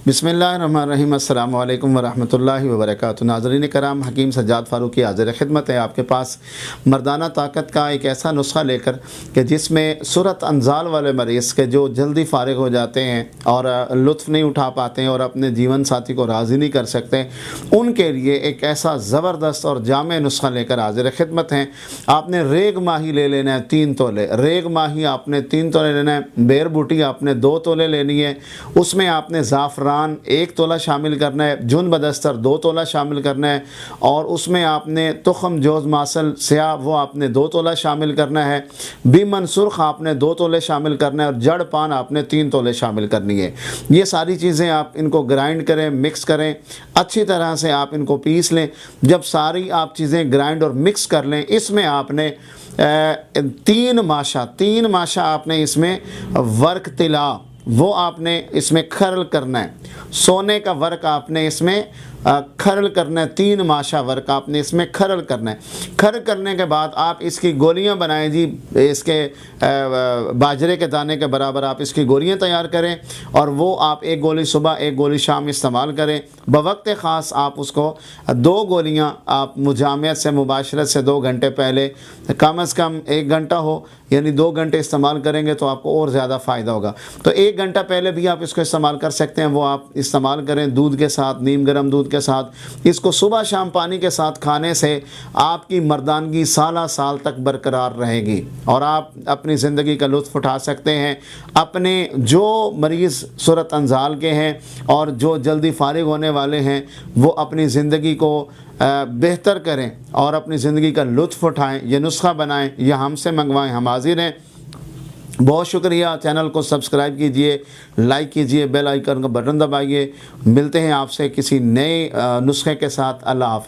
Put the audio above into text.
बिस्मिल्लाहिर्रहमानिर्रहीम। अस्सलाम वालेकुम वरहमतुल्लाहि वबरकातुहू। नाज़रीन करम, हकीम सज्जाद फ़ारूक़ी हाज़िर खिदमत है आपके पास मर्दाना ताकत का एक ऐसा नुस्खा लेकर कि जिसमें सूरत अंजाल वाले मरीज़ के जो जल्दी फ़ारिग हो जाते हैं और लुत्फ़ नहीं उठा पाते हैं और अपने जीवन साथी को राज़ी नहीं कर सकते, उनके लिए एक ऐसा ज़बरदस्त और जामे नुस्खा लेकर हाज़िर खिदमत हैं। आपने रेग माही ले लेना है 3 तोले। रेग माही आपने 3 तोले लेना है। बेर बूटी आपने 2 तोले लेनी है। उसमें आपने ज़ाफ़रान 1 तोला शामिल करना है। जुन बदस्तर 2 तोला शामिल करना है। और उसमें आपने तुख़म जोज़ मासल स्याह वो आपने 2 तोला शामिल करना है। बीमन सुर्ख आपने 2 तोले शामिल करना है। और जड़ पान आपने 3 तोले शामिल करनी है। ये सारी चीज़ें आप इनको ग्राइंड करें, मिक्स करें, अच्छी तरह से आप इनको पीस लें। जब सारी आप चीज़ें ग्राइंड और मिक्स कर लें, इसमें आपने 3 माशा आपने इसमें वर्क तिला वो आपने इसमें खरल करना है। सोने का वर्क आपने इसमें खरल करना है। 3 माशा वर्क आपने इसमें खरल करना है। खरल करने के बाद आप इसकी गोलियां बनाएं जी। इसके बाजरे के दाने के बराबर आप इसकी गोलियां तैयार करें और वो आप 1 गोली सुबह 1 गोली शाम इस्तेमाल करें। बवक्त ख़ास आप उसको 2 गोलियां आप मुजामियत से मुबाशरत से 2 घंटे पहले, कम अज़ कम 1 घंटा हो, यानी 2 घंटे इस्तेमाल करेंगे तो आपको और ज़्यादा फ़ायदा होगा। तो 1 घंटा पहले भी आप इसको इस्तेमाल कर सकते हैं। वो आप इस्तेमाल करें दूध के साथ, नीम गर्म दूध के साथ। इसको सुबह शाम पानी के साथ खाने से आपकी मर्दानगी साल तक बरकरार रहेगी और आप अपनी ज़िंदगी का लुत्फ़ उठा सकते हैं। अपने जो मरीज़ सूरत अंजाल के हैं और जो जल्दी फ़ारिग होने वाले हैं, वो अपनी ज़िंदगी को बेहतर करें और अपनी ज़िंदगी का लुत्फ़ उठाएं। ये नुस्खा बनाएं, ये हमसे मंगवाएं, हम हाज़िर हैं। बहुत शुक्रिया। चैनल को सब्सक्राइब कीजिए, लाइक कीजिए, बेल आइकन का बटन दबाइए। मिलते हैं आपसे किसी नए नुस्खे के साथ। अल्लाह हाफ़िज़।